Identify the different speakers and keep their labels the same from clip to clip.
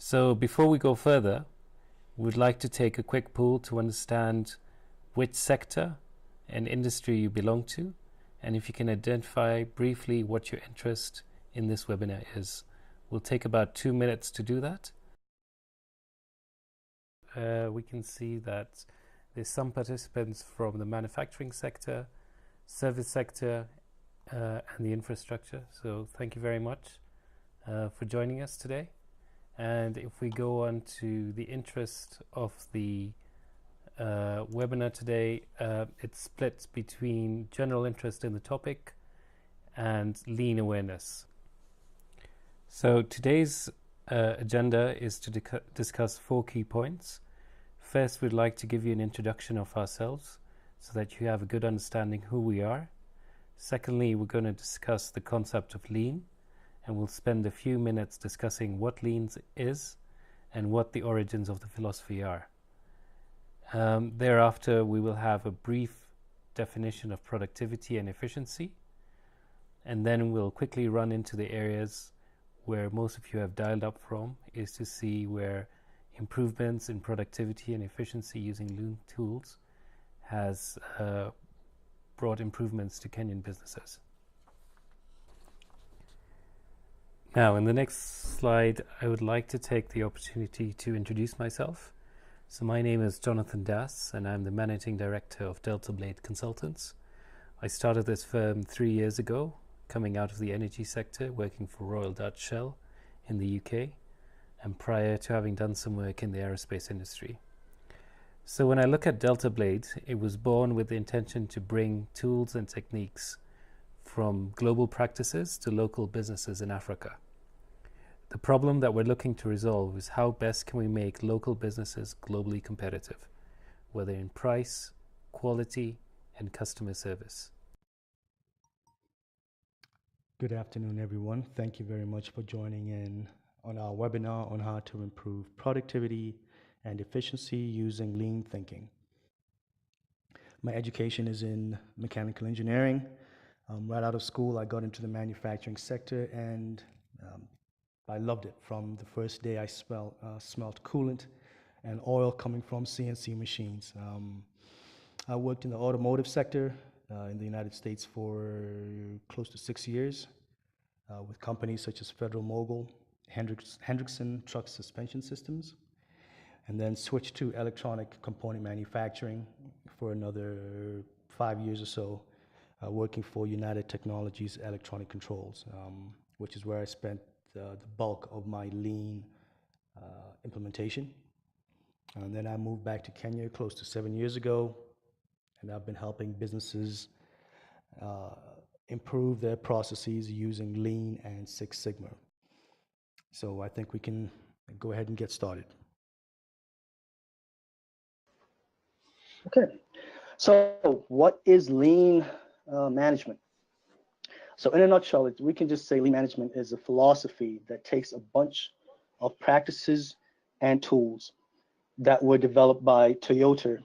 Speaker 1: So before we go further, we'd like to take a quick poll to understand which sector and industry you belong to, and if you can identify briefly what your interest in this webinar is. We'll take about 2 minutes to do that. We can see that there's some participants from the manufacturing sector, service sector, and the infrastructure. So thank you very much for joining us today. And if we go on to the interest of the webinar today, it's split between general interest in the topic and lean awareness. So today's agenda is to discuss 4 key points. First, we'd like to give you an introduction of ourselves so that you have a good understanding who we are. Secondly, we're going to discuss the concept of lean, and we'll spend a few minutes discussing what lean is and what the origins of the philosophy are. Thereafter, we will have a brief definition of productivity and efficiency, and then we'll quickly run into the areas where most of you have dialed up from, is to see where improvements in productivity and efficiency using lean tools has brought improvements to Kenyan businesses. Now, in the next slide, I would like to take the opportunity to introduce myself. So my name is Jonathan Das, and I'm the Managing Director of Delta Blade Consultants. I started this firm 3 years ago, coming out of the energy sector, working for Royal Dutch Shell in the UK, and prior to having done some work in the aerospace industry. So when I look at Delta Blade, it was born with the intention to bring tools and techniques from global practices to local businesses in Africa. The problem that we're looking to resolve is how best can we make local businesses globally competitive, whether in price, quality, and customer service.
Speaker 2: Good afternoon, everyone. Thank you very much for joining in on our webinar on how to improve productivity and efficiency using lean thinking. My education is in mechanical engineering. Right out of school, I got into the manufacturing sector, and I loved it. From the first day I smelled coolant and oil coming from CNC machines. I worked in the automotive sector in the United States for close to 6 years with companies such as Federal Mogul, Hendrickson Truck Suspension Systems, and then switched to electronic component manufacturing for another 5 years or so, working for United Technologies Electronic Controls, which is where I spent the bulk of my lean implementation. And then I moved back to Kenya close to 7 years ago, and I've been helping businesses improve their processes using Lean and Six Sigma. So I think we can go ahead and get started.
Speaker 3: Okay, so what is lean management? So in a nutshell, we can just say lean management is a philosophy that takes a bunch of practices and tools that were developed by Toyota,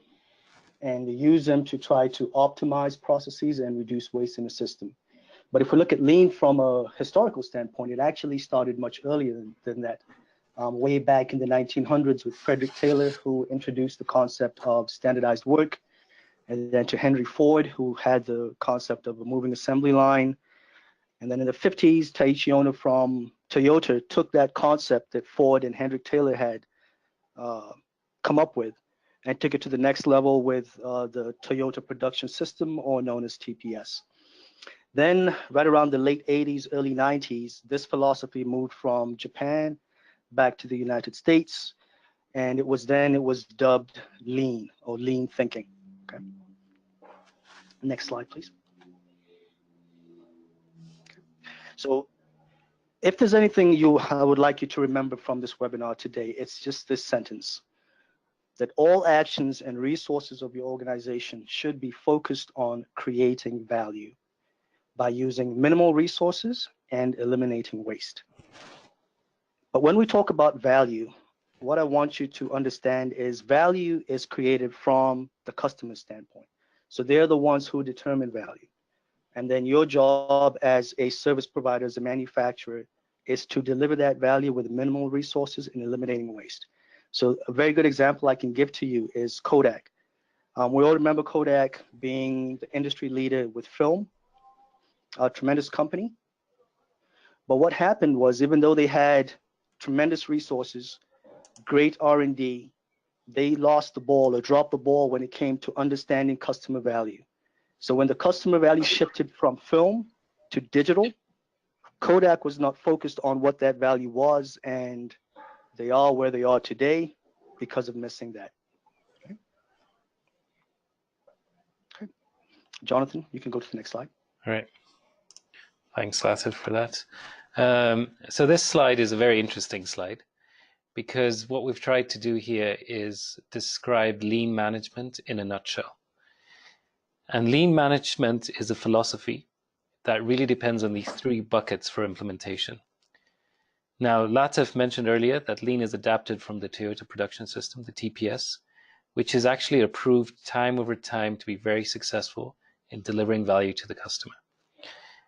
Speaker 3: and they use them to try to optimize processes and reduce waste in the system. But if we look at lean from a historical standpoint, it actually started much earlier than that. Way back in the 1900s with Frederick Taylor, who introduced the concept of standardized work, and then to Henry Ford, who had the concept of a moving assembly line. And then in the 50s, Taiichi Ohno from Toyota took that concept that Ford and Hendrik Taylor had come up with and took it to the next level with the Toyota Production System, or known as TPS. Then right around the late 80s, early 90s, this philosophy moved from Japan back to the United States, and it was dubbed lean, or lean thinking. Okay. Next slide, please. Okay. So if there's anything I would like you to remember from this webinar today, it's just this sentence: that all actions and resources of your organization should be focused on creating value by using minimal resources and eliminating waste. But when we talk about value, what I want you to understand is value is created from the customer standpoint. So they're the ones who determine value. And then your job as a service provider, as a manufacturer, is to deliver that value with minimal resources and eliminating waste. So a very good example I can give to you is Kodak. We all remember Kodak being the industry leader with film, a tremendous company. But what happened was, even though they had tremendous resources, great R&D, they lost the ball or dropped the ball when it came to understanding customer value. So when the customer value shifted from film to digital, Kodak was not focused on what that value was, and they are where they are today because of missing that. Okay. Okay. Jonathan, you can go to the next slide.
Speaker 1: All right. Thanks, Latiff, for that. So this slide is a very interesting slide because what we've tried to do here is describe lean management in a nutshell. And lean management is a philosophy that really depends on these three buckets for implementation. Now, Latiff mentioned earlier that lean is adapted from the Toyota Production System, the TPS, which is actually approved time over time to be very successful in delivering value to the customer.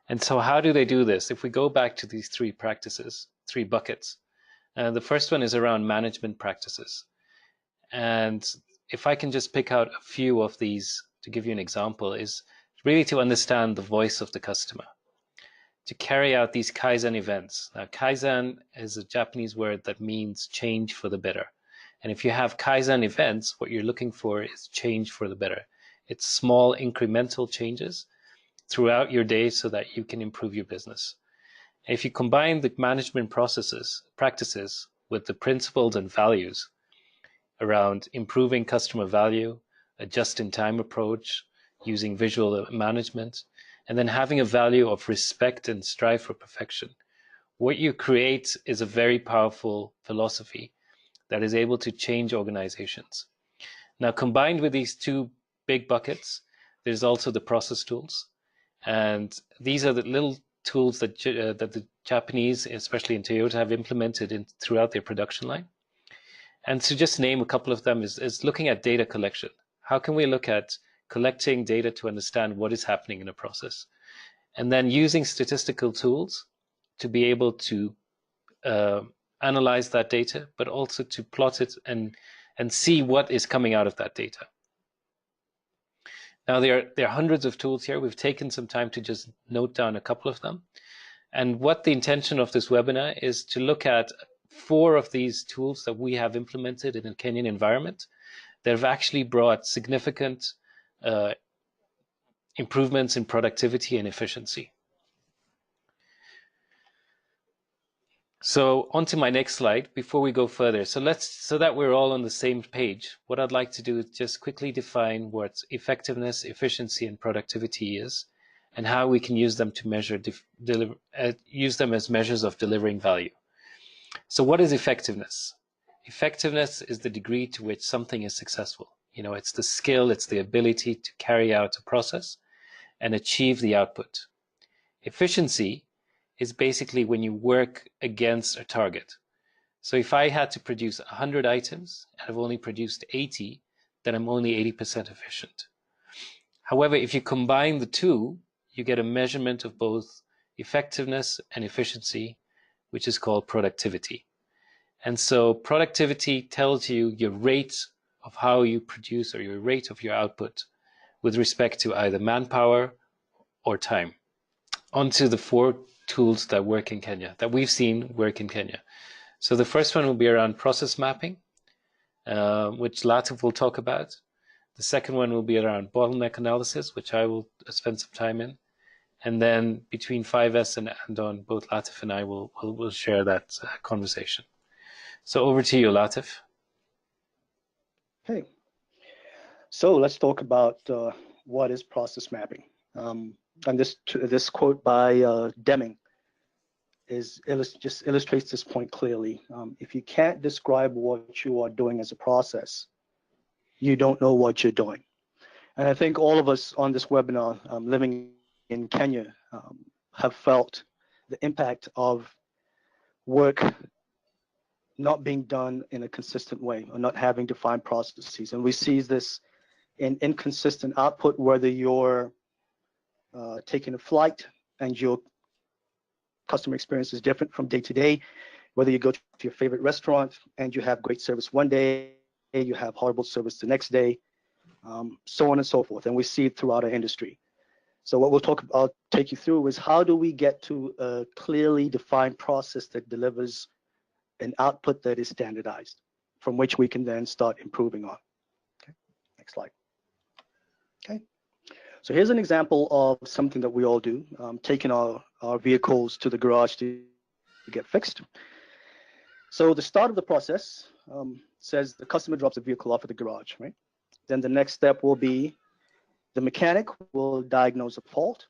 Speaker 1: And so how do they do this? If we go back to these three practices, three buckets, the first one is around management practices. And if I can just pick out a few of these to give you an example, is really to understand the voice of the customer, to carry out these Kaizen events. Now, Kaizen is a Japanese word that means change for the better. And if you have Kaizen events, what you're looking for is change for the better. It's small incremental changes throughout your day so that you can improve your business. If you combine the management practices with the principles and values around improving customer value, a just-in-time approach, using visual management, and then having a value of respect and strive for perfection, what you create is a very powerful philosophy that is able to change organizations. Now, combined with these two big buckets, there's also the process tools. And these are the little tools that the Japanese, especially in Toyota, have implemented throughout their production line. And to just name a couple of them is looking at data collection. How can we look at collecting data to understand what is happening in a process? And then using statistical tools to be able to analyze that data, but also to plot it and see what is coming out of that data. Now, there are hundreds of tools here. We've taken some time to just note down a couple of them. And what the intention of this webinar is to look at 4 of these tools that we have implemented in a Kenyan environment that have actually brought significant improvements in productivity and efficiency. So on to my next slide before we go further. So that we're all on the same page, what I'd like to do is just quickly define what effectiveness, efficiency, and productivity is, and how we can use them to measure, use them as measures of delivering value. So what is effectiveness? Effectiveness is the degree to which something is successful. You know, it's the skill, it's the ability to carry out a process and achieve the output. Efficiency is basically when you work against a target. So if I had to produce 100 items and I've only produced 80, then I'm only 80% efficient. However, if you combine the two, you get a measurement of both effectiveness and efficiency, which is called productivity. And so productivity tells you your rate of how you produce or your rate of your output with respect to either manpower or time. Onto the 4 tools that work in Kenya, that we've seen work in Kenya. So the first one will be around process mapping, which Latiff will talk about. The second one will be around bottleneck analysis, which I will spend some time in. And then between 5S and Andon, both Latiff and I will share that conversation. So over to you, Latiff.
Speaker 3: Okay. So let's talk about what is process mapping. And this quote by Deming just illustrates this point clearly. If you can't describe what you are doing as a process, you don't know what you're doing. And I think all of us on this webinar living in Kenya have felt the impact of work not being done in a consistent way or not having defined processes. And we see this in inconsistent output, whether you're taking a flight and you're customer experience is different from day to day. Whether you go to your favorite restaurant and you have great service one day, you have horrible service the next day, so on and so forth. And we see it throughout our industry. So what I'll take you through is how do we get to a clearly defined process that delivers an output that is standardized, from which we can then start improving on. Okay, next slide. Okay, so here's an example of something that we all do, taking our vehicles to the garage to get fixed. So the start of the process says the customer drops a vehicle off at the garage, right? Then the next step will be the mechanic will diagnose a fault.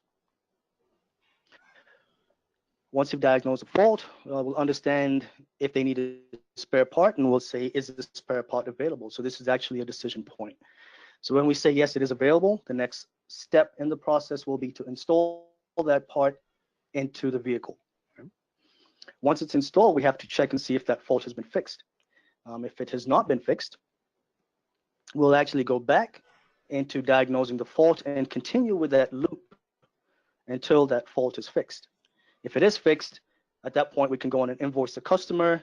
Speaker 3: Once you've diagnosed a fault, we'll understand if they need a spare part, and we'll say, is the spare part available? So this is actually a decision point. So when we say, yes, it is available, the next step in the process will be to install that part into the vehicle. Okay? Once it's installed, we have to check and see if that fault has been fixed. If it has not been fixed, we'll actually go back into diagnosing the fault and continue with that loop until that fault is fixed. If it is fixed, at that point, we can go on and invoice the customer,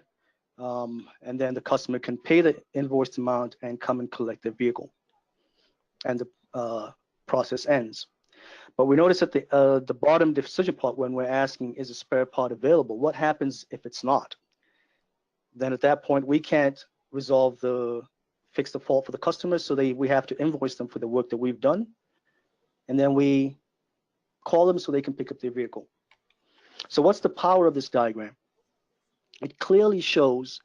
Speaker 3: and then the customer can pay the invoiced amount and come and collect their vehicle. And the process ends. But we notice at the bottom decision part, when we're asking, is a spare part available? What happens if it's not? Then at that point, we can't fix the fault for the customer, so we have to invoice them for the work that we've done. And then we call them so they can pick up their vehicle. So what's the power of this diagram? It clearly shows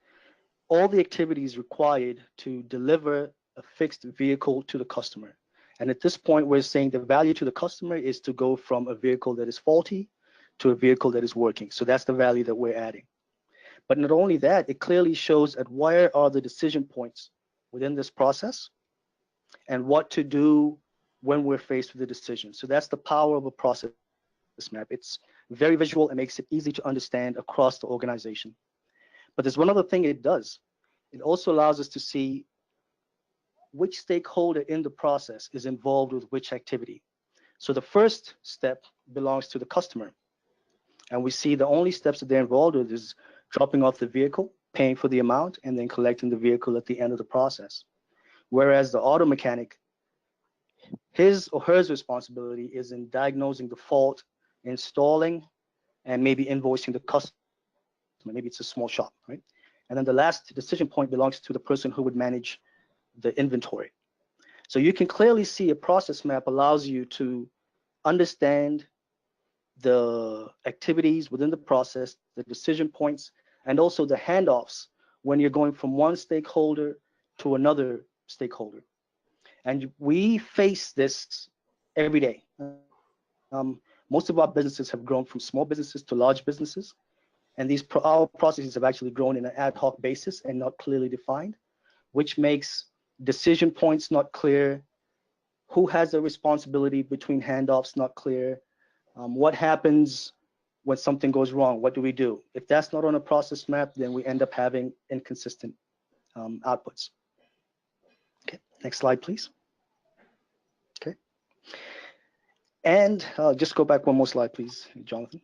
Speaker 3: all the activities required to deliver a fixed vehicle to the customer. And at this point, we're saying the value to the customer is to go from a vehicle that is faulty to a vehicle that is working. So that's the value that we're adding. But not only that, it clearly shows at where are the decision points within this process and what to do when we're faced with a decision. So that's the power of a process map. It's very visual and makes it easy to understand across the organization. But there's one other thing it does. It also allows us to see which stakeholder in the process is involved with which activity. So the first step belongs to the customer. And we see the only steps that they're involved with is dropping off the vehicle, paying for the amount, and then collecting the vehicle at the end of the process. Whereas the auto mechanic, his or her responsibility is in diagnosing the fault, installing, and maybe invoicing the customer. Maybe it's a small shop, right? And then the last decision point belongs to the person who would manage the inventory. So you can clearly see a process map allows you to understand the activities within the process, the decision points, and also the handoffs when you're going from one stakeholder to another stakeholder. And we face this every day. Most of our businesses have grown from small businesses to large businesses. And our processes have actually grown in an ad hoc basis and not clearly defined, which makes decision points not clear, who has the responsibility between handoffs not clear, what happens when something goes wrong, what do we do? If that's not on a process map, then we end up having inconsistent outputs. Okay, next slide, please. Okay. And just go back one more slide, please, Jonathan.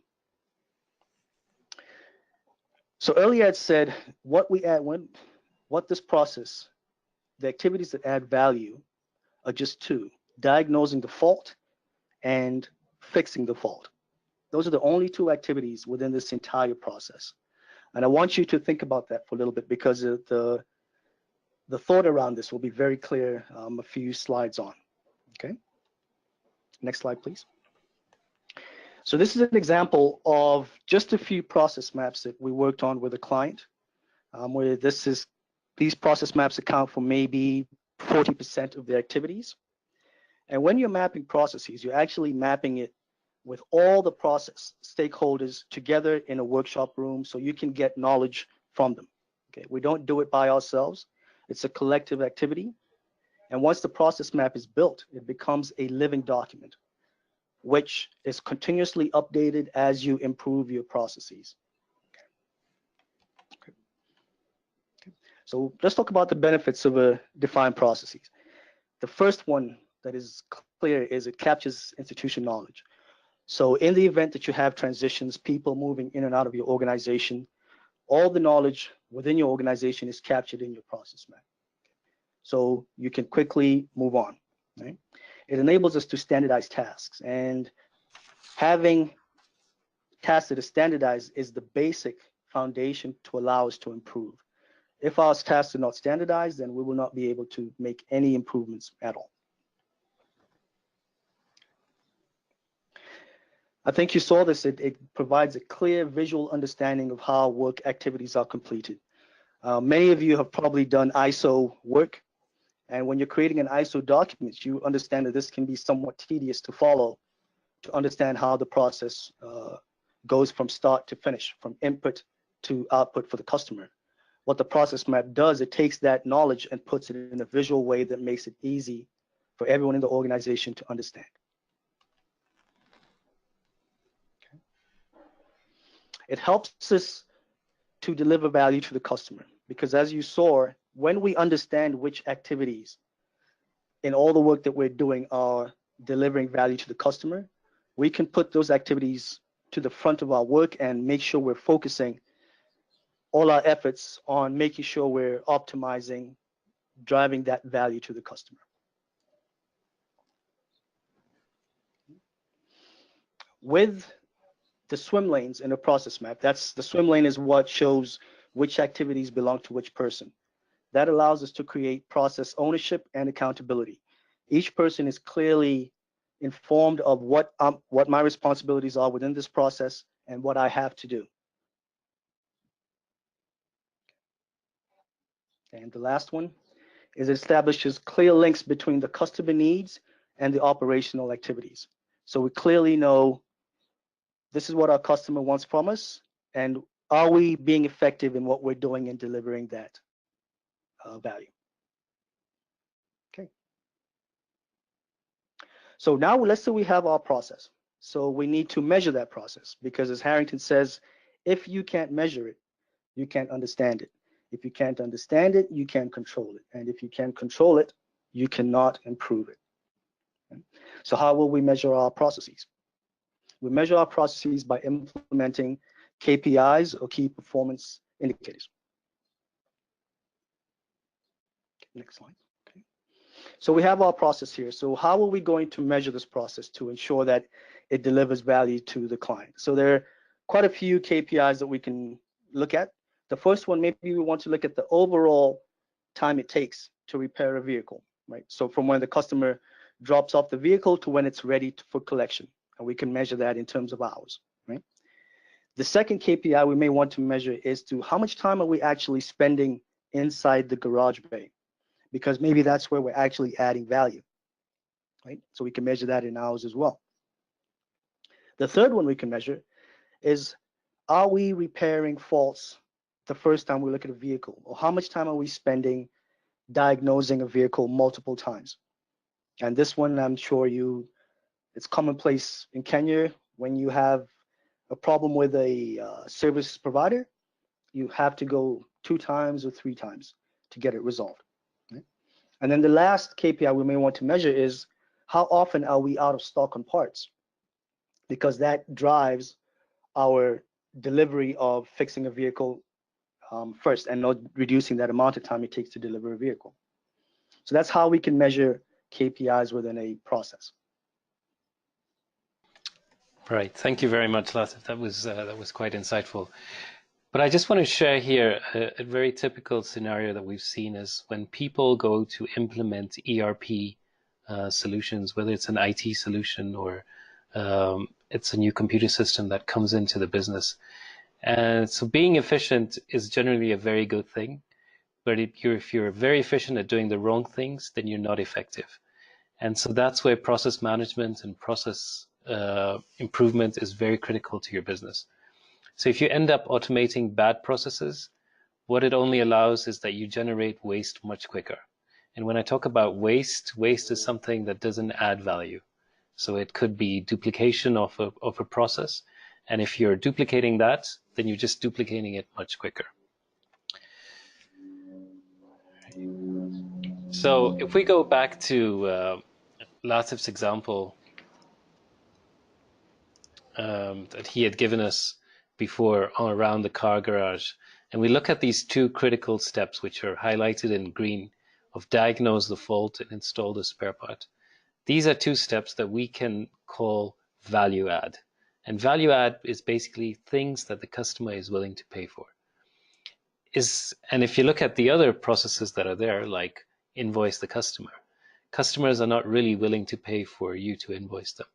Speaker 3: So earlier I said what this process, the activities that add value are just two: diagnosing the fault and fixing the fault. Those are the only two activities within this entire process. And I want you to think about that for a little bit, because the thought around this will be very clear a few slides on. Okay. Next slide, please. So this is an example of just a few process maps that we worked on with a client, where these process maps account for maybe 40% of the activities. And when you're mapping processes, you're actually mapping it with all the process stakeholders together in a workshop room, so you can get knowledge from them. Okay, we don't do it by ourselves. It's a collective activity. And once the process map is built, it becomes a living document, which is continuously updated as you improve your processes. Okay. So let's talk about the benefits of a defined processes. The first one that is clear is it captures institution knowledge. So in the event that you have transitions, people moving in and out of your organization, all the knowledge within your organization is captured in your process map. So you can quickly move on, right? It enables us to standardize tasks, and having tasks that are standardized is the basic foundation to allow us to improve. If our tasks are not standardized, then we will not be able to make any improvements at all. I think you saw this. It provides a clear visual understanding of how work activities are completed. Many of you have probably done ISO work, and when you're creating an ISO document, you understand that this can be somewhat tedious to follow, to understand how the process goes from start to finish, from input to output for the customer. What the process map does, it takes that knowledge and puts it in a visual way that makes it easy for everyone in the organization to understand. Okay. It helps us to deliver value to the customer, because as you saw, when we understand which activities in all the work that we're doing are delivering value to the customer, we can put those activities to the front of our work and make sure we're focusing all our efforts on making sure we're optimizing, driving that value to the customer. With the swim lanes in a process map, the swim lane is what shows which activities belong to which person. That allows us to create process ownership and accountability. Each person is clearly informed of what my responsibilities are within this process and what I have to do. And the last one is it establishes clear links between the customer needs and the operational activities. So we clearly know this is what our customer wants from us, and are we being effective in what we're doing in delivering that value? Okay. So now let's say we have our process. So we need to measure that process, because as Harrington says, if you can't measure it, you can't understand it. If you can't understand it, you can't control it. And if you can't control it, you cannot improve it. Okay? So how will we measure our processes? We measure our processes by implementing KPIs, or key performance indicators. Next slide. Okay. So we have our process here. So how are we going to measure this process to ensure that it delivers value to the client? So there are quite a few KPIs that we can look at. The first one, maybe we want to look at the overall time it takes to repair a vehicle, right? So from when the customer drops off the vehicle to when it's ready for collection, and we can measure that in terms of hours, right? The second KPI we may want to measure is to how much time are we actually spending inside the garage bay, because maybe that's where we're actually adding value, right? So we can measure that in hours as well. The third one we can measure is, are we repairing faults the first time we look at a vehicle, or how much time are we spending diagnosing a vehicle multiple times? And this one, I'm sure it's commonplace in Kenya. When you have a problem with a service provider, you have to go 2 times or 3 times to get it resolved. Right? And then the last KPI we may want to measure is, how often are we out of stock on parts? Because that drives our delivery of fixing a vehicle first, and not reducing that amount of time it takes to deliver a vehicle. So that's how we can measure KPIs within a process.
Speaker 1: Right. Thank you very much, Latiff. That was quite insightful. But I just want to share here a very typical scenario that we've seen is when people go to implement ERP solutions, whether it's an IT solution or it's a new computer system that comes into the business. And so being efficient is generally a very good thing. But if you're very efficient at doing the wrong things, then you're not effective. And so that's where process management and process improvement is very critical to your business. So if you end up automating bad processes, what it only allows is that you generate waste much quicker. And when I talk about waste, waste is something that doesn't add value. So it could be duplication of a process. And if you're duplicating that, then you're just duplicating it much quicker. So if we go back to Latiff's example, that he had given us before around the car garage. And we look at these two critical steps, which are highlighted in green, of diagnose the fault and install the spare part. These are two steps that we can call value add. And value add is basically things that the customer is willing to pay for. And if you look at the other processes that are there, like invoice the customer, customers are not really willing to pay for you to invoice them.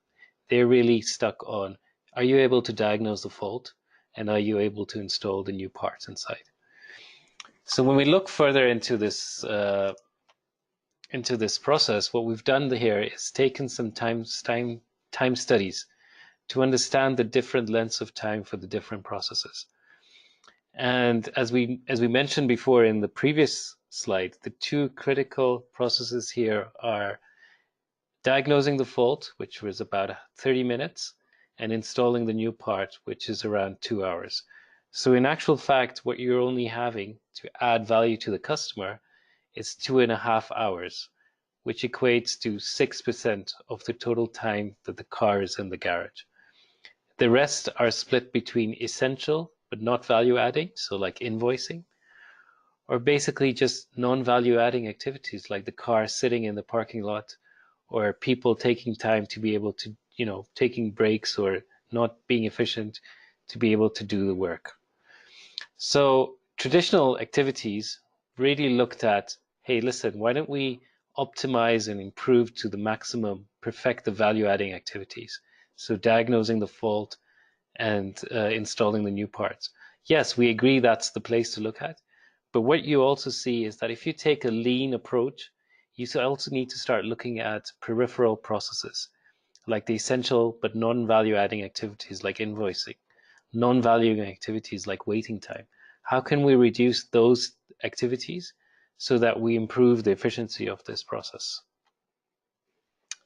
Speaker 1: They're really stuck on, are you able to diagnose the fault? And are you able to install the new parts inside? So when we look further into this process, what we've done here is taken some time studies to understand the different lengths of time for the different processes. And as we mentioned before in the previous slide, the two critical processes here are diagnosing the fault, which was about 30 minutes, and installing the new part, which is around 2 hours. So in actual fact, what you're only having to add value to the customer is 2.5 hours, which equates to 6% of the total time that the car is in the garage. The rest are split between essential but not value adding, so like invoicing, or basically just non-value adding activities like the car sitting in the parking lot, or people taking time to be able to, taking breaks or not being efficient to be able to do the work. So traditional activities really looked at, hey, listen, why don't we optimize and improve to the maximum, perfect the value adding activities? So diagnosing the fault and installing the new parts. Yes, we agree that's the place to look at. But what you also see is that if you take a lean approach, you also need to start looking at peripheral processes, like the essential but non-value adding activities like invoicing, non-value activities like waiting time. How can we reduce those activities so that we improve the efficiency of this process?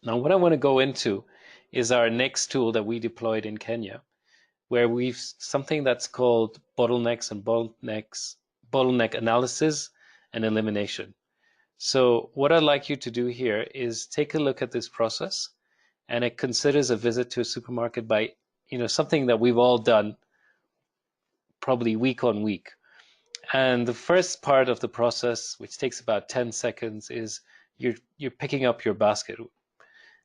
Speaker 1: Now, what I want to go into is our next tool that we deployed in Kenya, where we've something that's called bottlenecks and bottleneck analysis and elimination. So what I'd like you to do here is take a look at this process, and it considers a visit to a supermarket by, something that we've all done probably week on week. And the first part of the process, which takes about 10 seconds, is you're picking up your basket.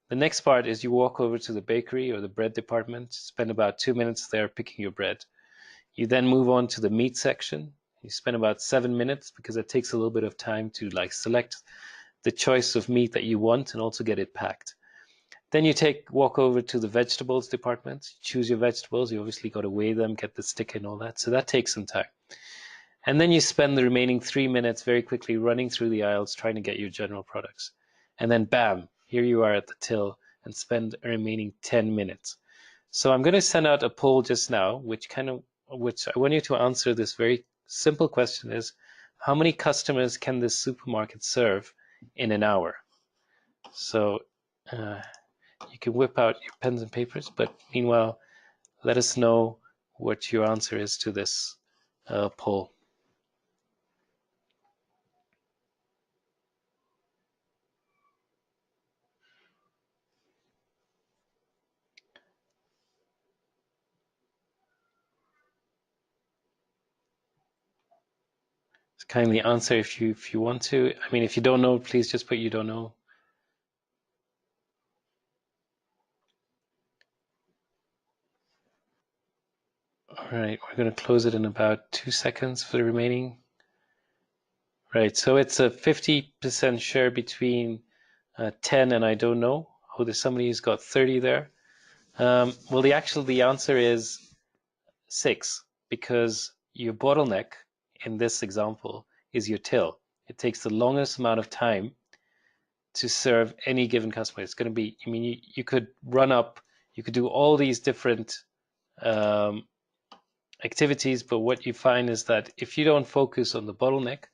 Speaker 1: The next part is you walk over to the bakery or the bread department, spend about 2 minutes there picking your bread. You then move on to the meat section. You spend about 7 minutes because it takes a little bit of time to select the choice of meat that you want and also get it packed. Then you walk over to the vegetables department, choose your vegetables. You obviously got to weigh them, get the stick and all that. So that takes some time. And then you spend the remaining 3 minutes very quickly running through the aisles trying to get your general products. And then bam, here you are at the till and spend a remaining 10 minutes. So I'm going to send out a poll just now, which I want you to answer this very simple question is, how many customers can this supermarket serve in an hour? So you can whip out your pens and papers, but meanwhile, let us know what your answer is to this poll. Kindly answer if you want to. I mean, if you don't know, please just put you don't know. All right, we're going to close it in about 2 seconds for the remaining. Right, so it's a 50% share between 10 and I don't know. Oh, there's somebody who's got 30 there. Well, the answer is 6, because your bottleneck in this example is your till. It takes the longest amount of time to serve any given customer. It's going to be, you could you could do all these different activities, but what you find is that if you don't focus on the bottleneck,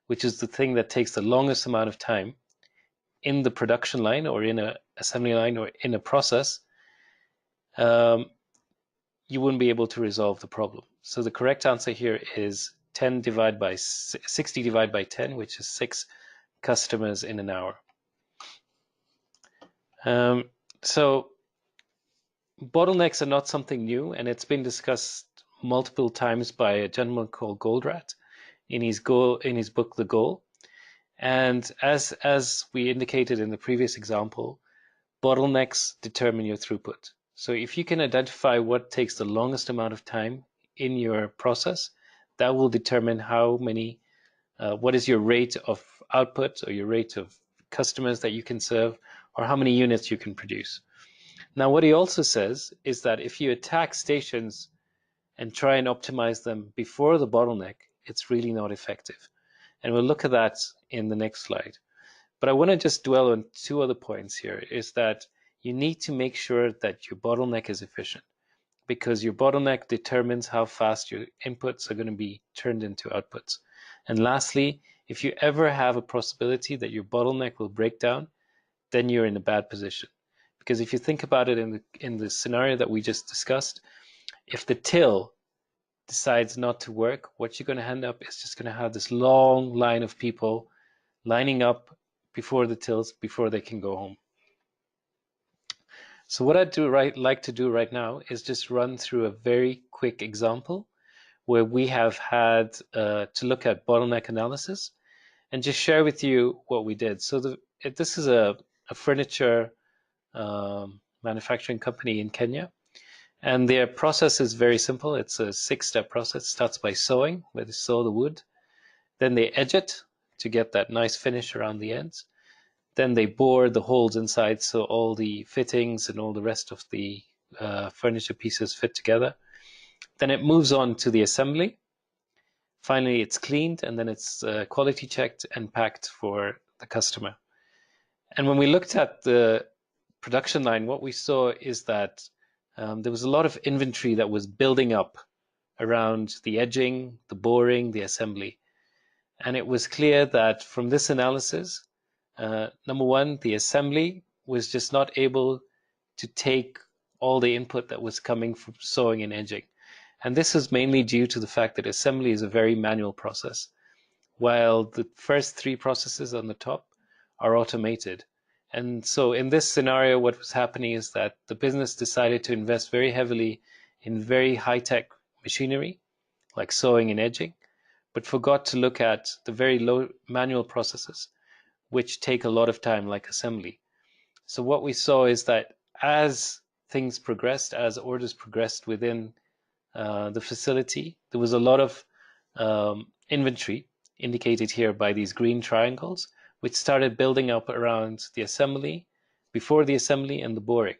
Speaker 1: which is the thing that takes the longest amount of time in the production line or in an assembly line or in a process, you wouldn't be able to resolve the problem. So the correct answer here is 60 divided by 10, which is 6 customers in an hour. So bottlenecks are not something new, and it's been discussed multiple times by a gentleman called Goldratt in his book The Goal. And as we indicated in the previous example, bottlenecks determine your throughput. So if you can identify what takes the longest amount of time in your process, that will determine what is your rate of output or your rate of customers that you can serve, or how many units you can produce. Now, what he also says is that if you attack stations and try and optimize them before the bottleneck, it's really not effective. And we'll look at that in the next slide. But I want to just dwell on two other points here, is that you need to make sure that your bottleneck is efficient, because your bottleneck determines how fast your inputs are going to be turned into outputs. And lastly, if you ever have a possibility that your bottleneck will break down, then you're in a bad position. Because if you think about it in the scenario that we just discussed, if the till decides not to work, what you're going to end up is just going to have this long line of people lining up before the tills before they can go home. So what I'd like to do right now is just run through a very quick example where we have had to look at bottleneck analysis and just share with you what we did. So this is a furniture manufacturing company in Kenya, and their process is very simple. It's a 6-step process. It starts by sewing, where they sew the wood. Then they edge it to get that nice finish around the ends. Then they bore the holes inside so all the fittings and all the rest of the furniture pieces fit together. Then it moves on to the assembly. Finally, it's cleaned, and then it's quality checked and packed for the customer. And when we looked at the production line, what we saw is that there was a lot of inventory that was building up around the edging, the boring, the assembly. And it was clear that from this analysis, number one, the assembly was just not able to take all the input that was coming from sewing and edging. And this is mainly due to the fact that assembly is a very manual process, while the first 3 processes on the top are automated. And so in this scenario, what was happening is that the business decided to invest very heavily in very high-tech machinery, like sewing and edging, but forgot to look at the very low manual processes, which take a lot of time, like assembly. So what we saw is that as things progressed, as orders progressed within the facility, there was a lot of inventory indicated here by these green triangles, which started building up around the assembly, before the assembly and the boring.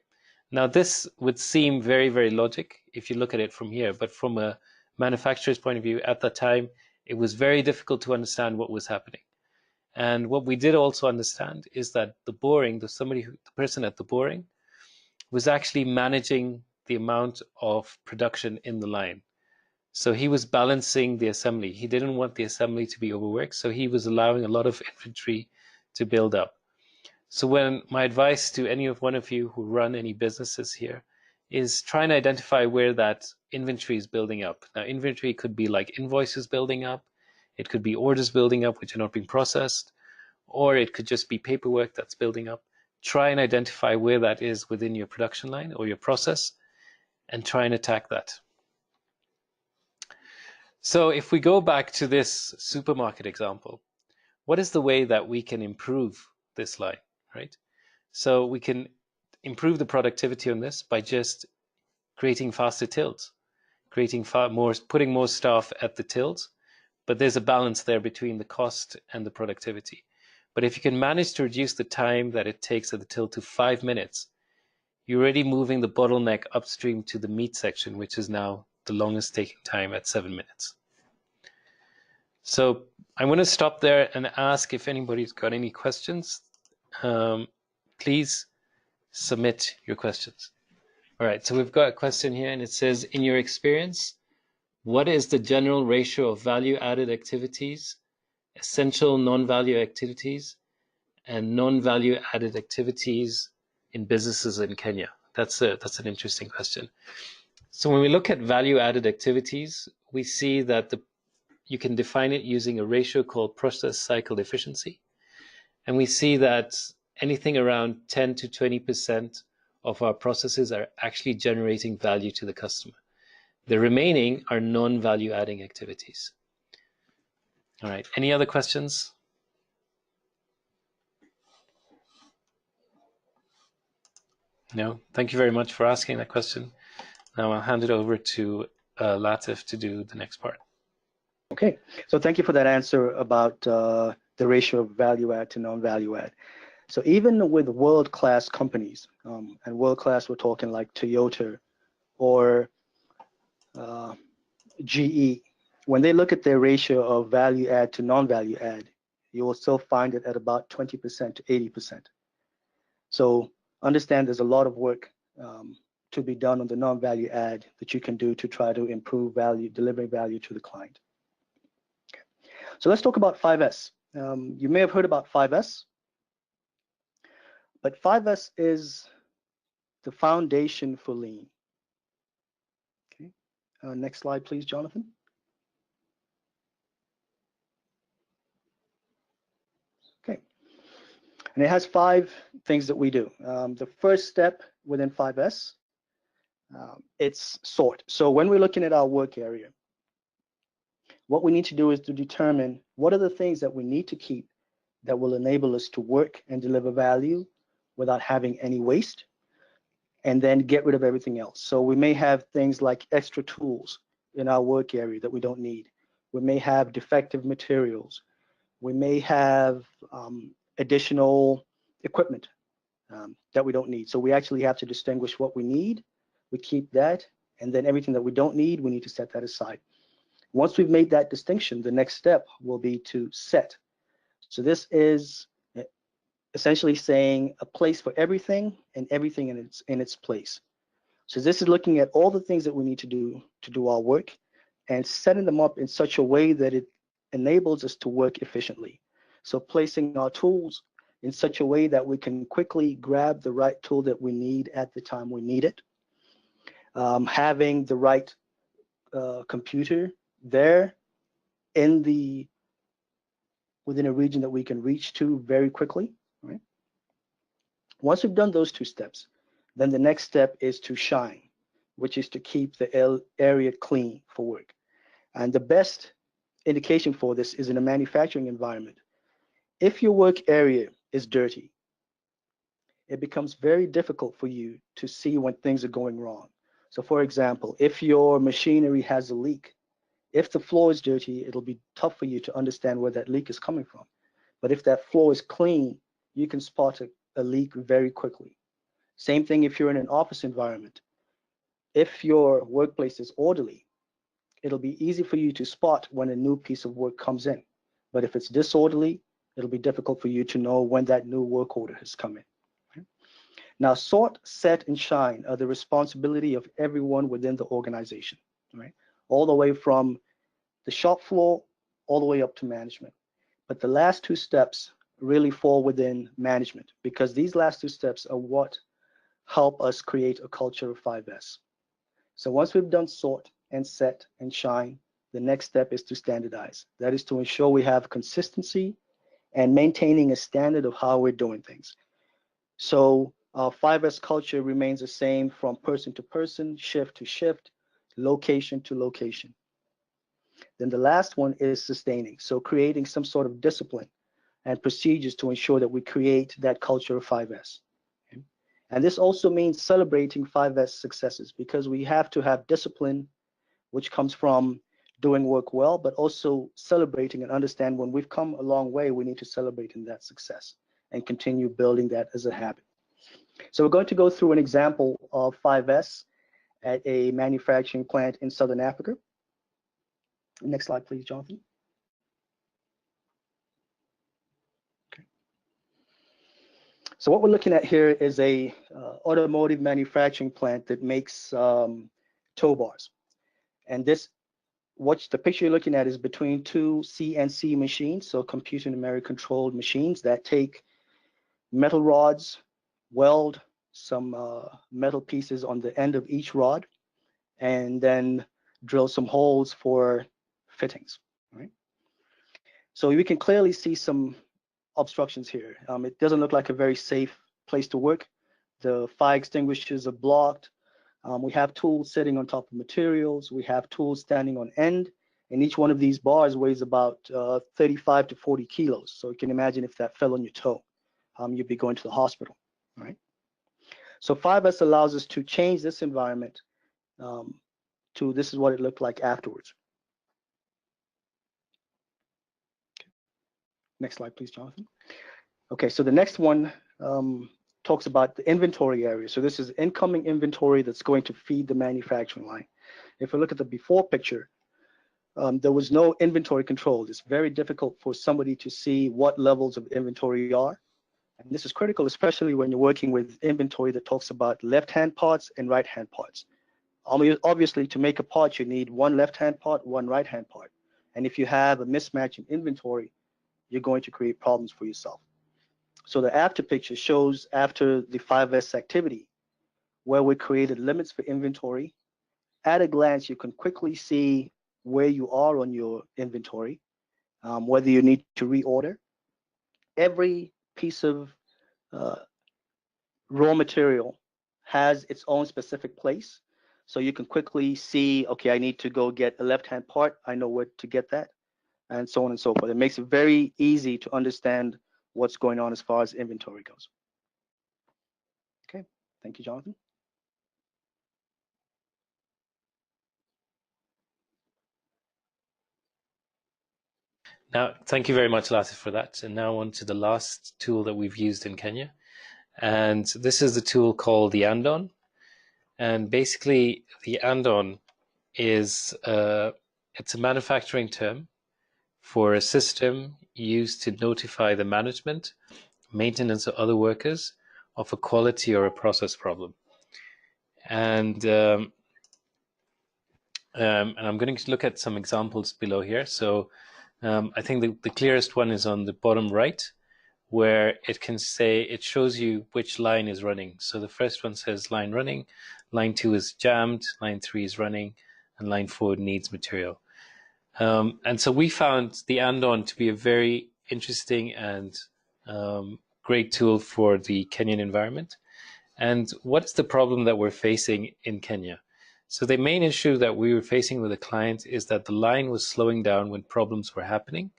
Speaker 1: Now this would seem very, very logic if you look at it from here, but from a manufacturer's point of view at that time, it was very difficult to understand what was happening. And what we did also understand is that the boring, the person at the boring was actually managing the amount of production in the line. So he was balancing the assembly. He didn't want the assembly to be overworked, so he was allowing a lot of inventory to build up. So my advice to one of you who run any businesses here is try and identify where that inventory is building up. Now, inventory could be like invoices building up. It could be orders building up which are not being processed, or it could just be paperwork that's building up. Try and identify where that is within your production line or your process, and try and attack that. So if we go back to this supermarket example, what is the way that we can improve this line, right? So we can improve the productivity on this by just creating faster tills, putting more staff at the tills, but there's a balance there between the cost and the productivity. But if you can manage to reduce the time that it takes at the till to 5 minutes, you're already moving the bottleneck upstream to the meat section, which is now the longest taking time at 7 minutes. So I'm going to stop there and ask if anybody's got any questions. Please submit your questions. All right, so we've got a question here, and it says, in your experience, what is the general ratio of value-added activities, essential non-value activities, and non-value-added activities in businesses in Kenya? That's an interesting question. So when we look at value-added activities, we see that you can define it using a ratio called process cycle efficiency. And we see that anything around 10 to 20% of our processes are actually generating value to the customer. The remaining are non-value adding activities. All right, any other questions? No, thank you very much for asking that question. Now I'll hand it over to Latiff to do the next part.
Speaker 3: Okay, so thank you for that answer about the ratio of value add to non-value add. So even with world-class companies, and world-class, we're talking like Toyota or GE, when they look at their ratio of value add to non-value add, you will still find it at about 20% to 80%. So understand there's a lot of work to be done on the non-value add that you can do to try to improve value, delivering value to the client. Okay. So let's talk about 5S. You may have heard about 5S, but 5S is the foundation for lean. Okay. Next slide, please, Jonathan. Okay. And it has 5 things that we do. The first step within 5S, it's sort. So when we're looking at our work area, what we need to do is to determine what are the things that we need to keep that will enable us to work and deliver value without having any waste, and then get rid of everything else. So we may have things like extra tools in our work area that we don't need. We may have defective materials. We may have additional equipment that we don't need. So we actually have to distinguish what we need. We keep that, and then everything that we don't need, we need to set that aside. Once we've made that distinction, the next step will be to set. So this is essentially saying a place for everything and everything in its place. So this is looking at all the things that we need to do our work and setting them up in such a way that it enables us to work efficiently. So placing our tools in such a way that we can quickly grab the right tool that we need at the time we need it. Having the right computer there within a region that we can reach to very quickly. Right? Once we've done those 2 steps, then the next step is to shine, which is to keep the area clean for work. And the best indication for this is in a manufacturing environment. If your work area is dirty, it becomes very difficult for you to see when things are going wrong. So for example, if your machinery has a leak, if the floor is dirty, it'll be tough for you to understand where that leak is coming from. But if that floor is clean, you can spot a leak very quickly. Same thing if you're in an office environment. If your workplace is orderly, it'll be easy for you to spot when a new piece of work comes in. But if it's disorderly, it'll be difficult for you to know when that new work order has come in. Okay? Now, sort, set, and shine are the responsibility of everyone within the organization, right? All the way from the shop floor all the way up to management. But the last 2 steps really fall within management, because these last 2 steps are what help us create a culture of 5S. So once we've done sort and set and shine, the next step is to standardize. That is to ensure we have consistency and maintaining a standard of how we're doing things. So our 5S culture remains the same from person to person, shift to shift, location to location. Then the last one is sustaining. So creating some sort of discipline and procedures to ensure that we create that culture of 5S. Okay? And this also means celebrating 5S successes, because we have to have discipline, which comes from doing work well, but also celebrating and understand when we've come a long way, we need to celebrate in that success and continue building that as a habit. So we're going to go through an example of 5S at a manufacturing plant in Southern Africa. Next slide, please, Jonathan. Okay. So what we're looking at here is a automotive manufacturing plant that makes tow bars. And the picture you're looking at is between 2 CNC machines, so computer numeric controlled machines that take metal rods, weld some metal pieces on the end of each rod, and then drill some holes for fittings. Right? So we can clearly see some obstructions here. It doesn't look like a very safe place to work. The fire extinguishers are blocked. We have tools sitting on top of materials. We have tools standing on end. And each one of these bars weighs about 35 to 40 kilos. So you can imagine if that fell on your toe, you'd be going to the hospital, right? So 5S allows us to change this environment to this is what it looked like afterwards. Next slide, please, Jonathan. Okay, so the next one talks about the inventory area. So this is incoming inventory that's going to feed the manufacturing line. If we look at the before picture, there was no inventory control. It's very difficult for somebody to see what levels of inventory are. And this is critical, especially when you're working with inventory that talks about left-hand parts and right-hand parts. Obviously, to make a part, you need one left-hand part, one right-hand part. And if you have a mismatch in inventory, you're going to create problems for yourself. So the after picture shows after the 5S activity, where we created limits for inventory. At a glance, you can quickly see where you are on your inventory, whether you need to reorder. Every piece of raw material has its own specific place. So you can quickly see, okay, I need to go get a left-hand part. I know where to get that, and so on and so forth. It makes it very easy to understand what's going on as far as inventory goes. Okay, thank you, Jonathan.
Speaker 1: Now, thank you very much, Latiff, for that. And now on to the last tool that we've used in Kenya. And this is the tool called the Andon. And basically, the Andon is it's a manufacturing term for a system used to notify the management, maintenance, or other workers of a quality or a process problem. And I'm going to look at some examples below here. So I think the clearest one is on the bottom right, where it can say, it shows you which line is running. So the first one says line running, line 2 is jammed, line 3 is running, and line 4 needs material. And so we found the Andon to be a very interesting and great tool for the Kenyan environment. And what's the problem that we're facing in Kenya? So the main issue that we were facing with the client is that the line was slowing down when problems were happening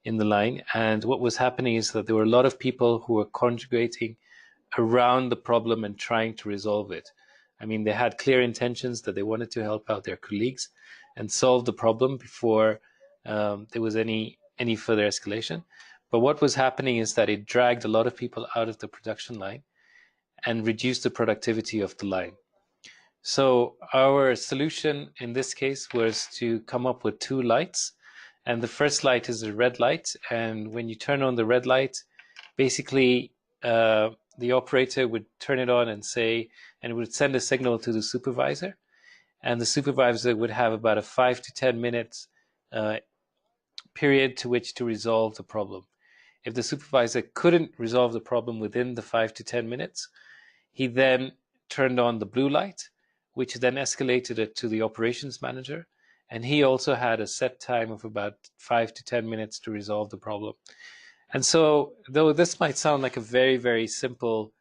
Speaker 1: in the line. And what was happening is that there were a lot of people who were conjugating around the problem and trying to resolve it. I mean, they had clear intentions that they wanted to help out their colleagues and solve the problem before there was any further escalation. But what was happening is that it dragged a lot of people out of the production line and reduced the productivity of the line. So our solution in this case was to come up with 2 lights. And the first light is a red light. And when you turn on the red light, basically the operator would turn it on and say, and it would send a signal to the supervisor. And the supervisor would have about a 5 to 10 minutes period to which to resolve the problem. If the supervisor couldn't resolve the problem within the 5 to 10 minutes, he then turned on the blue light, which then escalated it to the operations manager. And he also had a set time of about 5 to 10 minutes to resolve the problem. And so, though this might sound like a very, very simple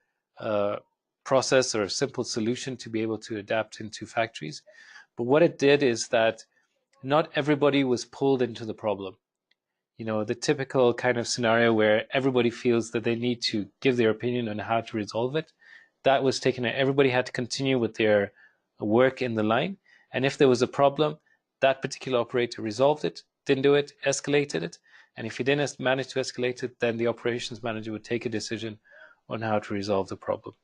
Speaker 1: process or a simple solution to be able to adapt into factories, but what it did is that not everybody was pulled into the problem. You know, the typical kind of scenario where everybody feels that they need to give their opinion on how to resolve it, that was taken out. Everybody had to continue with their work in the line. And if there was a problem, that particular operator resolved it, didn't do it, escalated it. And if he didn't manage to escalate it, then the operations manager would take a decision on how to resolve the problem.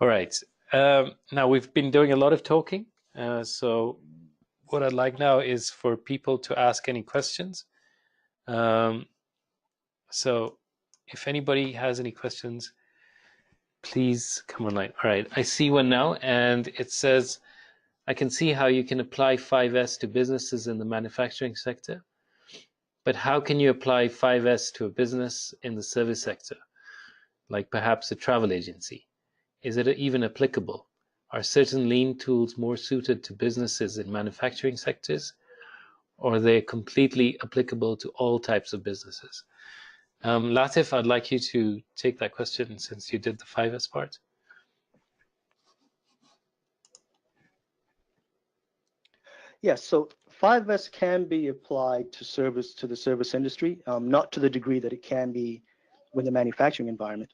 Speaker 1: All right. Now, we've been doing a lot of talking. So what I'd like now is for people to ask any questions. So if anybody has any questions, please come online. All right, I see one now, and it says, I can see how you can apply 5S to businesses in the manufacturing sector, but how can you apply 5S to a business in the service sector, like perhaps a travel agency? Is it even applicable? Are certain lean tools more suited to businesses in manufacturing sectors, or are they completely applicable to all types of businesses? Latiff, I'd like you to take that question since you did the 5S part.
Speaker 3: Yes, so 5S can be applied to the service industry, not to the degree that it can be with the manufacturing environment.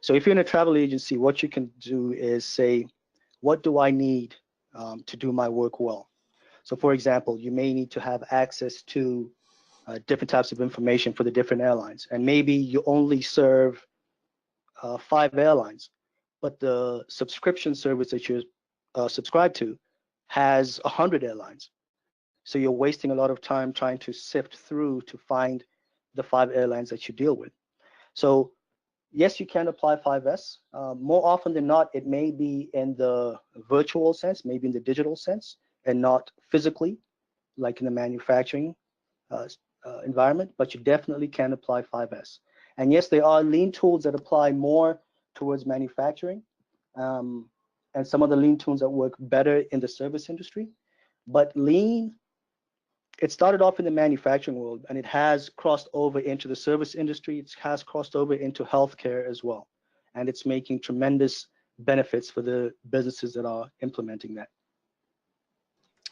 Speaker 3: So if you're in a travel agency, what you can do is say, what do I need to do my work well? So for example, you may need to have access to different types of information for the different airlines. And maybe you only serve 5 airlines, but the subscription service that you're subscribed to has 100 airlines. So you're wasting a lot of time trying to sift through to find the 5 airlines that you deal with. So yes, you can apply 5S. More often than not, it may be in the virtual sense, maybe in the digital sense, and not physically, like in the manufacturing uh, environment, but you definitely can apply 5S. And yes, there are lean tools that apply more towards manufacturing, and some of the lean tools that work better in the service industry. But lean, it started off in the manufacturing world, and it has crossed over into the service industry. It has crossed over into healthcare as well, and it's making tremendous benefits for the businesses that are implementing that.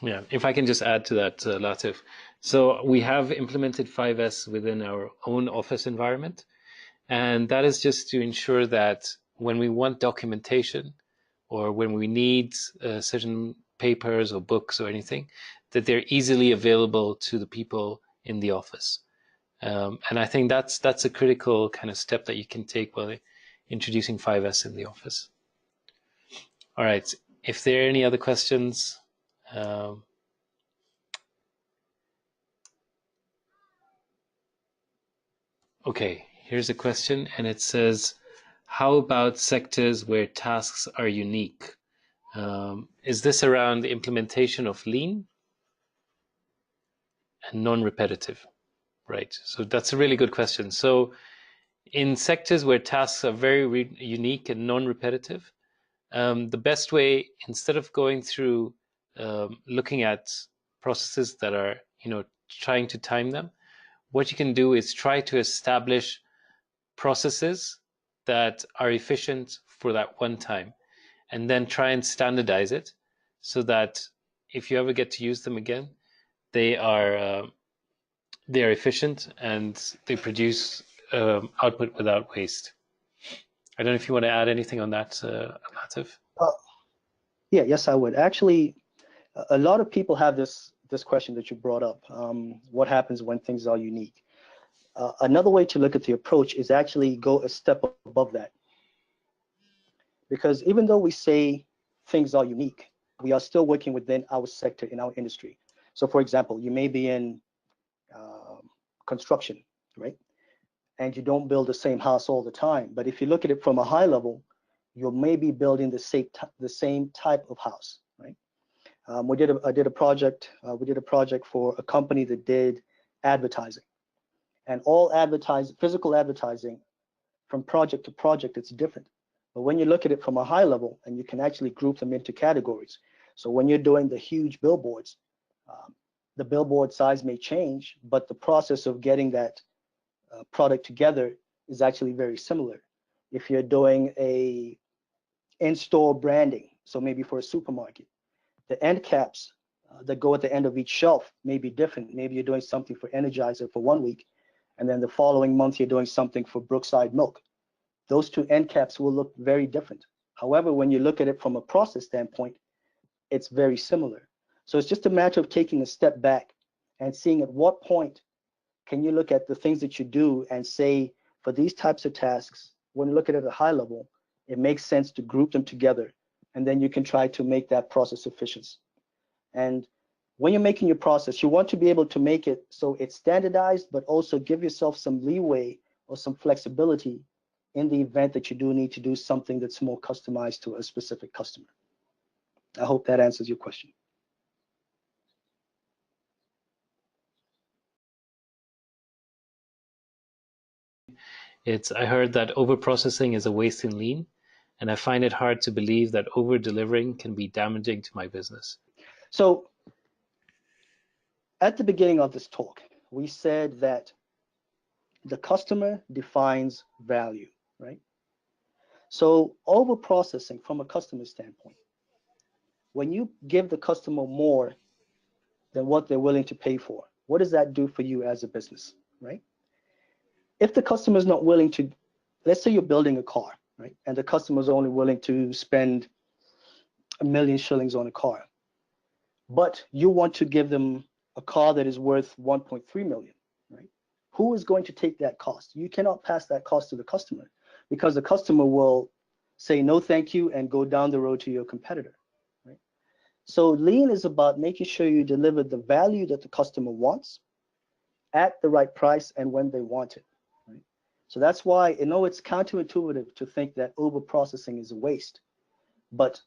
Speaker 1: Yeah, if I can just add to that, Latif. So we have implemented 5S within our own office environment, and that is just to ensure that when we want documentation or when we need certain papers or books or anything, that they're easily available to the people in the office. And I think that's a critical kind of step that you can take while introducing 5S in the office. All right. If there are any other questions, okay, here's a question, and it says, how about sectors where tasks are unique? Is this around the implementation of lean and non-repetitive? Right. So that's a really good question. So in sectors where tasks are very unique and non-repetitive, the best way, instead of going through looking at processes that are, trying to time them, what you can do is try to establish processes that are efficient for that one time, and then try and standardize it so that if you ever get to use them again, they are efficient and they produce output without waste. I don't know if you want to add anything on that, Latiff.
Speaker 3: Yeah, yes, I would. Actually, a lot of people have this question that you brought up. What happens when things are unique? Another way to look at the approach is actually go a step above that. Because even though we say things are unique, we are still working within our sector in our industry. So for example, you may be in construction, right? And you don't build the same house all the time. But if you look at it from a high level, you're maybe building the same type of house, right? I did a project. We did a project for a company that did advertising, and all physical advertising, from project to project, it's different. But when you look at it from a high level, and you can actually group them into categories. So when you're doing the huge billboards, the billboard size may change, but the process of getting that product together is actually very similar. If you're doing a in-store branding, so maybe for a supermarket, the end caps that go at the end of each shelf may be different. Maybe you're doing something for Energizer for 1 week, and then the following month you're doing something for Brookside Milk. Those two end caps will look very different. However, when you look at it from a process standpoint, it's very similar. So it's just a matter of taking a step back and seeing at what point can you look at the things that you do and say, for these types of tasks, when you look at it at a high level, it makes sense to group them together, and then you can try to make that process efficient. And when you're making your process, you want to be able to make it so it's standardized, but also give yourself some leeway or some flexibility in the event that you do need to do something that's more customized to a specific customer. I hope that answers your question.
Speaker 1: I heard that over-processing is a waste in lean, and I find it hard to believe that over-delivering can be damaging to my business.
Speaker 3: So at the beginning of this talk, we said that the customer defines value, right? So over-processing from a customer standpoint, when you give the customer more than what they're willing to pay for. What does that do for you as a business, right? If the customer is not willing to, let's say you're building a car, right? And the customer is only willing to spend 1,000,000 shillings on a car, but you want to give them a car that is worth 1.3 million, right? Who is going to take that cost? You cannot pass that cost to the customer, because the customer will say no thank you and go down the road to your competitor, right? So lean is about making sure you deliver the value that the customer wants at the right price and when they want it, right? So that's why, it's counterintuitive to think that over processing is a waste, but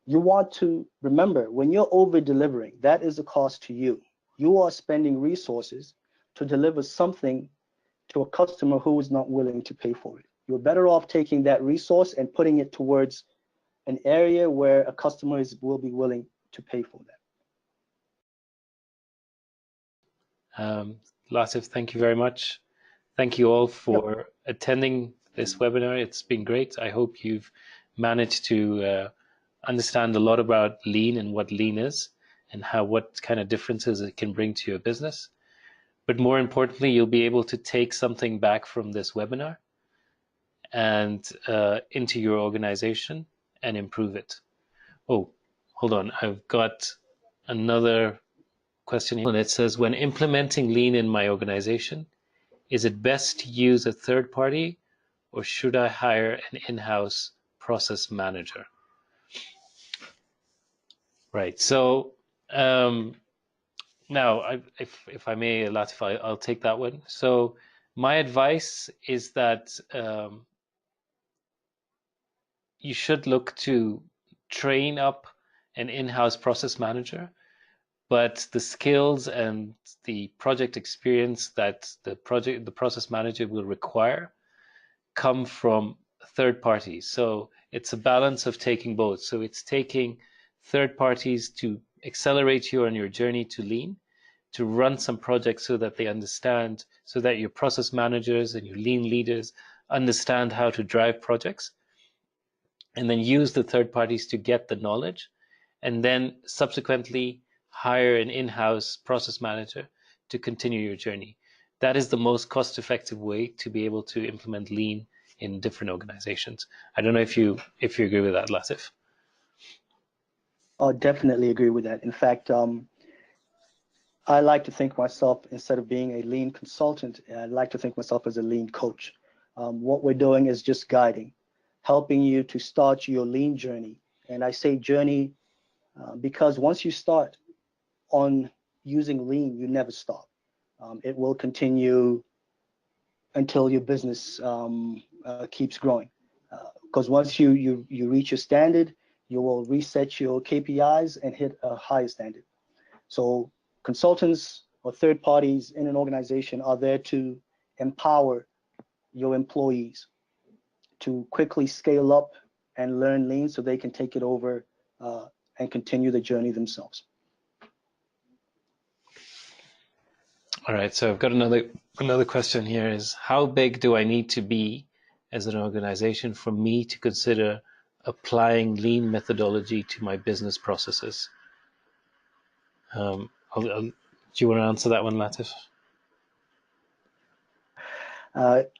Speaker 3: you want to remember, when you're over delivering, that is a cost to you. You are spending resources to deliver something to a customer who is not willing to pay for it. You're better off taking that resource and putting it towards an area where a customer will be willing to pay for that.
Speaker 1: Latiff, thank you very much. Thank you all for attending this webinar. It's been great. I hope you've managed to understand a lot about lean and what lean is and what kind of differences it can bring to your business. But more importantly, you'll be able to take something back from this webinar and into your organization and improve it. Oh, hold on. I've got another question here. And it says, when implementing lean in my organization, is it best to use a third party or should I hire an in-house process manager? Right. So now, if I may, Latiff, I'll take that one. So my advice is that you should look to train up an in-house process manager, but the skills and the project experience that the process manager will require come from third parties. So it's a balance of taking both. So it's taking third parties to accelerate you on your journey to lean, to run some projects so that they understand, so that your process managers and your lean leaders understand how to drive projects, and then use the third parties to get the knowledge, and then subsequently hire an in-house process manager to continue your journey. That is the most cost-effective way to be able to implement lean in different organizations. I don't know if you agree with that, Latiff.
Speaker 3: I'll definitely agree with that. In fact, I like to think myself, instead of being a lean consultant, I like to think myself as a lean coach. What we're doing is just guiding, helping you to start your lean journey. And I say journey because once you start on using lean, you never stop. It will continue until your business keeps growing. Because once you reach your standard, you will reset your KPIs and hit a higher standard. So consultants or third parties in an organization are there to empower your employees to quickly scale up and learn lean so they can take it over and continue the journey themselves.
Speaker 1: All right, so I've got another question here is, how big do I need to be as an organization for me to consider applying lean methodology to my business processes? Do you want to answer that one, Latiff?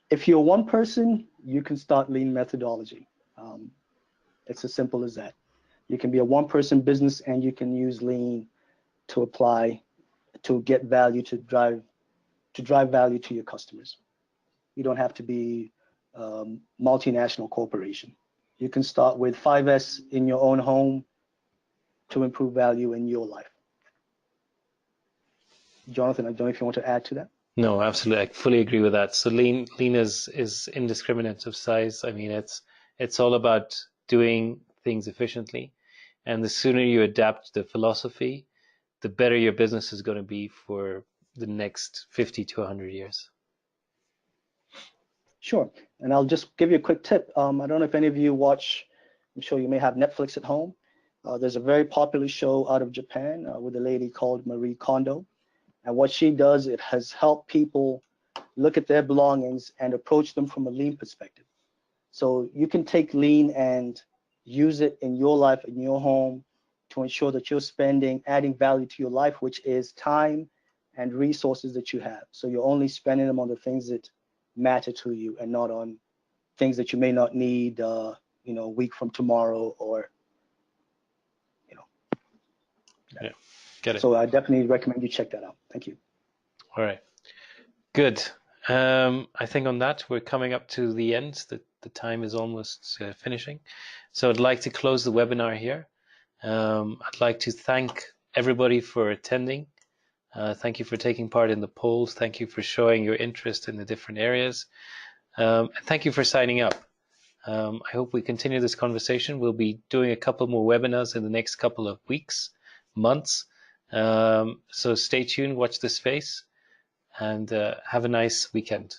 Speaker 3: If you're one person, you can start lean methodology. It's as simple as that. You can be a one-person business and you can use lean to apply, to get value, to drive value to your customers. You don't have to be a multinational corporation. You can start with 5S in your own home to improve value in your life. Jonathan, I don't know if you want to add to that.
Speaker 1: No, absolutely. I fully agree with that. So lean is indiscriminate of size. I mean, it's all about doing things efficiently. And the sooner you adapt the philosophy, the better your business is going to be for the next 50 to 100 years.
Speaker 3: Sure. And I'll just give you a quick tip. I don't know if any of you watch, I'm sure you may have Netflix at home. There's a very popular show out of Japan with a lady called Marie Kondo. And what she does, it has helped people look at their belongings and approach them from a lean perspective. So you can take lean and use it in your life, in your home, to ensure that you're adding value to your life, which is time and resources that you have. So you're only spending them on the things that matter to you and not on things that you may not need, a week from tomorrow, or,
Speaker 1: Yeah, get it.
Speaker 3: So I definitely recommend you check that out. Thank you.
Speaker 1: All right, good. I think on that, we're coming up to the end. The time is almost finishing. So I'd like to close the webinar here. I'd like to thank everybody for attending. Thank you for taking part in the polls. Thank you for showing your interest in the different areas. And thank you for signing up. I hope we continue this conversation. We'll be doing a couple more webinars in the next couple of weeks, months. So stay tuned, watch this space, and have a nice weekend.